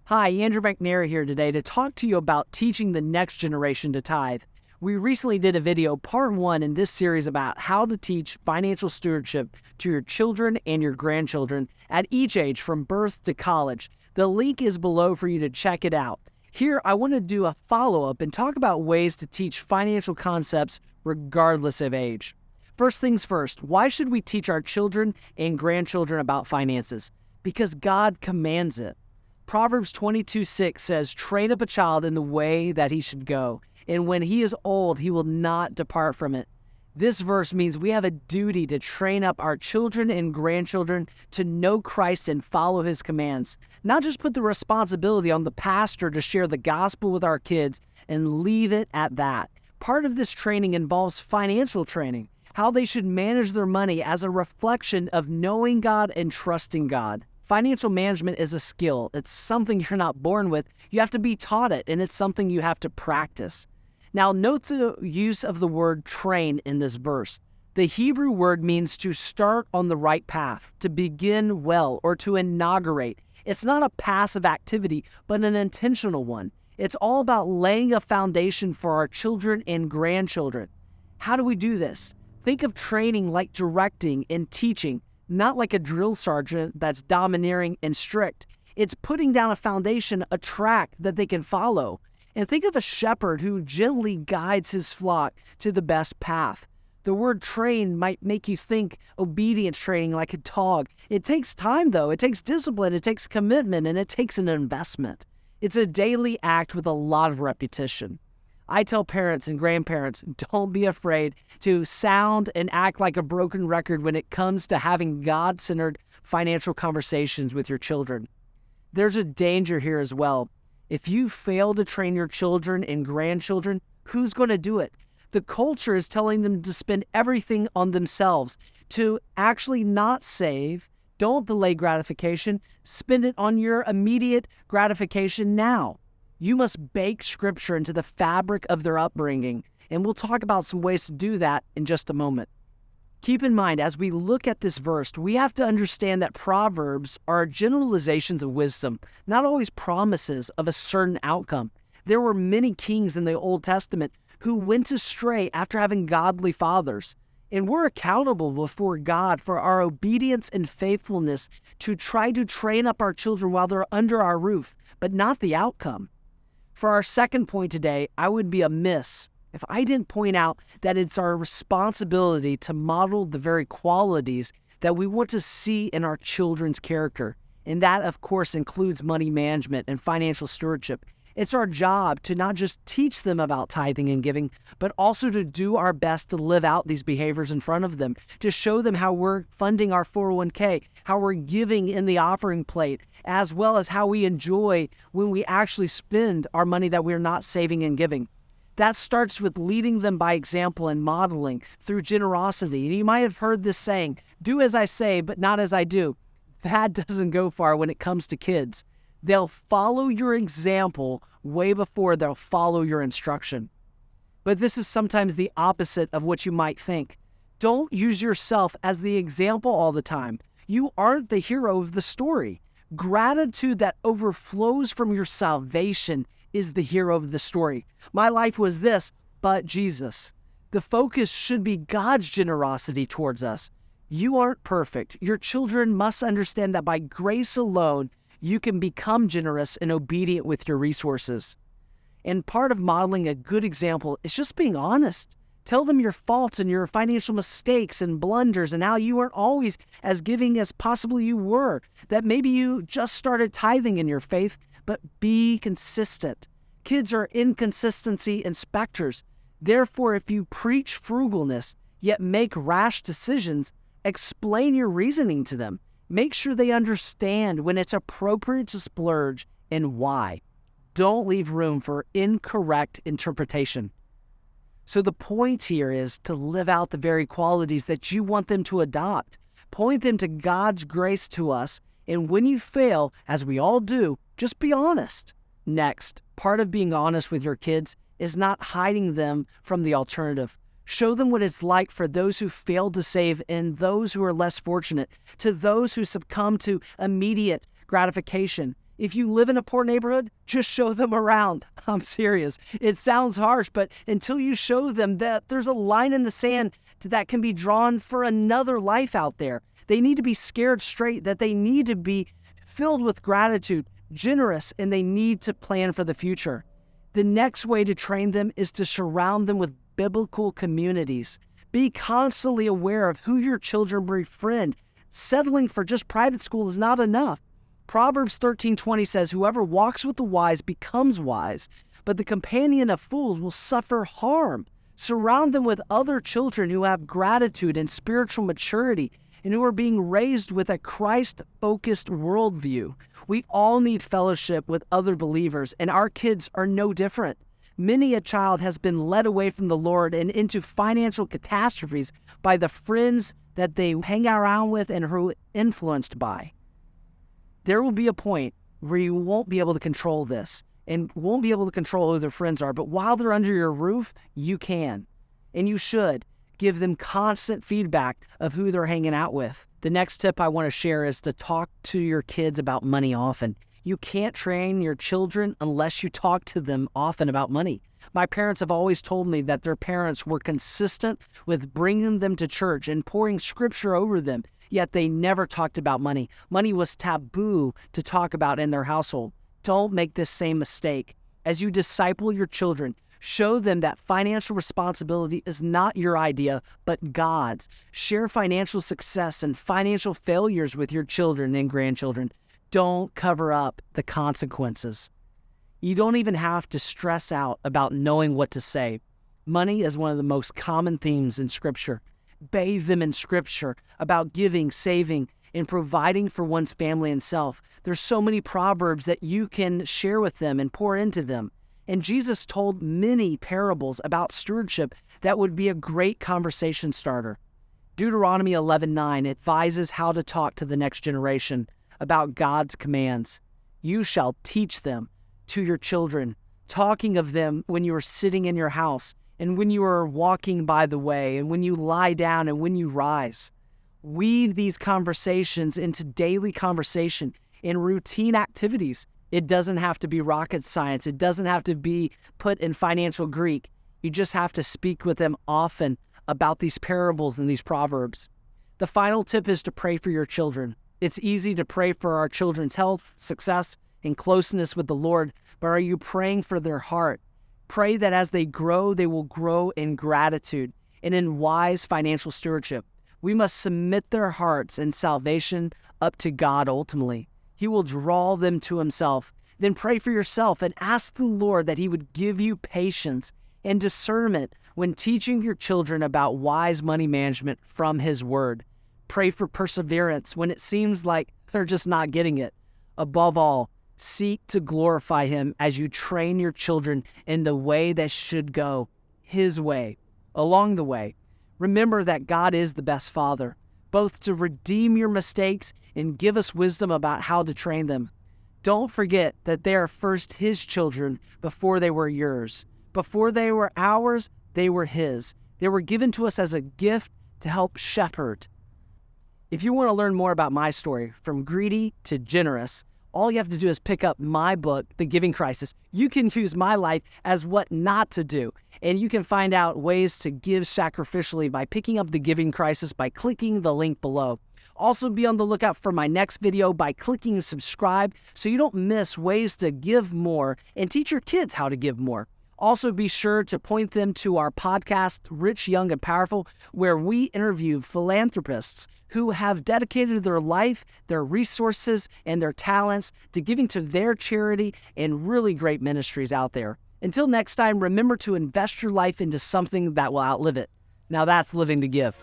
Hi, Andrew McNair here today to talk to you about teaching the next generation to tithe. We recently did a video, part 1 in this series, about how to teach financial stewardship to your children and your grandchildren at each age from birth to college. The link is below for you to check it out. Here, I want to do a follow-up and talk about ways to teach financial concepts regardless of age. First things first, why should we teach our children and grandchildren about finances? Because God commands it. Proverbs 22:6 says, "Train up a child in the way that he should go, and when he is old, he will not depart from it." This verse means we have a duty to train up our children and grandchildren to know Christ and follow his commands, not just put the responsibility on the pastor to share the gospel with our kids and leave it at that. Part of this training involves financial training, how they should manage their money as a reflection of knowing God and trusting God. Financial management is a skill. It's something you're not born with. You have to be taught it, and it's something you have to practice. Now, note the use of the word train in this verse. The Hebrew word means to start on the right path, to begin well, or to inaugurate. It's not a passive activity, but an intentional one. It's all about laying a foundation for our children and grandchildren. How do we do this? Think of training like directing and teaching, not like a drill sergeant that's domineering and strict. It's putting down a foundation, a track that they can follow. And think of a shepherd who gently guides his flock to the best path. The word train might make you think obedience training like a dog. It takes time, though. It takes discipline, it takes commitment, and it takes an investment. It's a daily act with a lot of repetition. I tell parents and grandparents, don't be afraid to sound and act like a broken record when it comes to having God-centered financial conversations with your children. There's a danger here as well. If you fail to train your children and grandchildren, who's going to do it? The culture is telling them to spend everything on themselves, to actually not save. Don't delay gratification. Spend it on your immediate gratification now. You must bake Scripture into the fabric of their upbringing, and we'll talk about some ways to do that in just a moment. Keep in mind, as we look at this verse, we have to understand that Proverbs are generalizations of wisdom, not always promises of a certain outcome. There were many kings in the Old Testament who went astray after having godly fathers, and we're accountable before God for our obedience and faithfulness to try to train up our children while they're under our roof, but not the outcome. For our second point today, I would be amiss if I didn't point out that it's our responsibility to model the very qualities that we want to see in our children's character. And that, of course, includes money management and financial stewardship. It's our job to not just teach them about tithing and giving, but also to do our best to live out these behaviors in front of them, to show them how we're funding our 401k, how we're giving in the offering plate, as well as how we enjoy when we actually spend our money that we're not saving and giving. That starts with leading them by example and modeling through generosity. And you might have heard this saying, "Do as I say, but not as I do." That doesn't go far when it comes to kids. They'll follow your example way before they'll follow your instruction. But this is sometimes the opposite of what you might think. Don't use yourself as the example all the time. You aren't the hero of the story. Gratitude that overflows from your salvation is the hero of the story. My life was this, but Jesus. The focus should be God's generosity towards us. You aren't perfect. Your children must understand that by grace alone, you can become generous and obedient with your resources. And part of modeling a good example is just being honest. Tell them your faults and your financial mistakes and blunders and how you weren't always as giving as possibly you were, that maybe you just started tithing in your faith, but be consistent. Kids are inconsistency inspectors. Therefore, if you preach frugalness, yet make rash decisions, explain your reasoning to them. Make sure they understand when it's appropriate to splurge and why. Don't leave room for incorrect interpretation. So the point here is to live out the very qualities that you want them to adopt. Point them to God's grace to us, and when you fail, as we all do, just be honest. Next, part of being honest with your kids is not hiding them from the alternative. Show them what it's like for those who failed to save and those who are less fortunate, to those who succumb to immediate gratification. If you live in a poor neighborhood, just show them around. I'm serious. It sounds harsh, but until you show them that there's a line in the sand that can be drawn for another life out there, they need to be scared straight, that they need to be filled with gratitude, generous, and they need to plan for the future. The next way to train them is to surround them with biblical communities. Be constantly aware of who your children befriend. Settling for just private school is not enough. Proverbs 13:20 says, "Whoever walks with the wise becomes wise, but the companion of fools will suffer harm." Surround them with other children who have gratitude and spiritual maturity and who are being raised with a Christ-focused worldview. We all need fellowship with other believers, and our kids are no different. Many a child has been led away from the Lord and into financial catastrophes by the friends that they hang around with and who are influenced by. There will be a point where you won't be able to control this and won't be able to control who their friends are, but while they're under your roof, you can. And you should give them constant feedback of who they're hanging out with. The next tip I want to share is to talk to your kids about money often. You can't train your children unless you talk to them often about money. My parents have always told me that their parents were consistent with bringing them to church and pouring scripture over them, yet they never talked about money. Money was taboo to talk about in their household. Don't make this same mistake. As you disciple your children, show them that financial responsibility is not your idea, but God's. Share financial success and financial failures with your children and grandchildren. Don't cover up the consequences. You don't even have to stress out about knowing what to say. Money is one of the most common themes in Scripture. Bathe them in Scripture about giving, saving, and providing for one's family and self. There's so many proverbs that you can share with them and pour into them. And Jesus told many parables about stewardship that would be a great conversation starter. Deuteronomy 11:9 advises how to talk to the next generation about God's commands. You shall teach them to your children, talking of them when you are sitting in your house, and when you are walking by the way, and when you lie down, and when you rise. Weave these conversations into daily conversation and routine activities. It doesn't have to be rocket science. It doesn't have to be put in financial Greek. You just have to speak with them often about these parables and these proverbs. The final tip is to pray for your children. It's easy to pray for our children's health, success, and closeness with the Lord, but are you praying for their heart? Pray that as they will grow in gratitude and in wise financial stewardship. We must submit their hearts and salvation up to God ultimately. He will draw them to himself. Then pray for yourself and ask the Lord that he would give you patience and discernment when teaching your children about wise money management from his word. Pray for perseverance when it seems like they're just not getting it. Above all, seek to glorify him as you train your children in the way that should go, his way, along the way. Remember that God is the best father, both to redeem your mistakes and give us wisdom about how to train them. Don't forget that they are first his children before they were yours. Before they were ours, they were his. They were given to us as a gift to help shepherd. If you want to learn more about my story, from greedy to generous, all you have to do is pick up my book, The Giving Crisis. You can use my life as what not to do. And you can find out ways to give sacrificially by picking up The Giving Crisis by clicking the link below. Also be on the lookout for my next video by clicking subscribe so you don't miss ways to give more and teach your kids how to give more. Also be sure to point them to our podcast, Rich, Young, and Powerful, where we interview philanthropists who have dedicated their life, their resources, and their talents to giving to their charity and really great ministries out there. Until next time, remember to invest your life into something that will outlive it. Now that's living to give.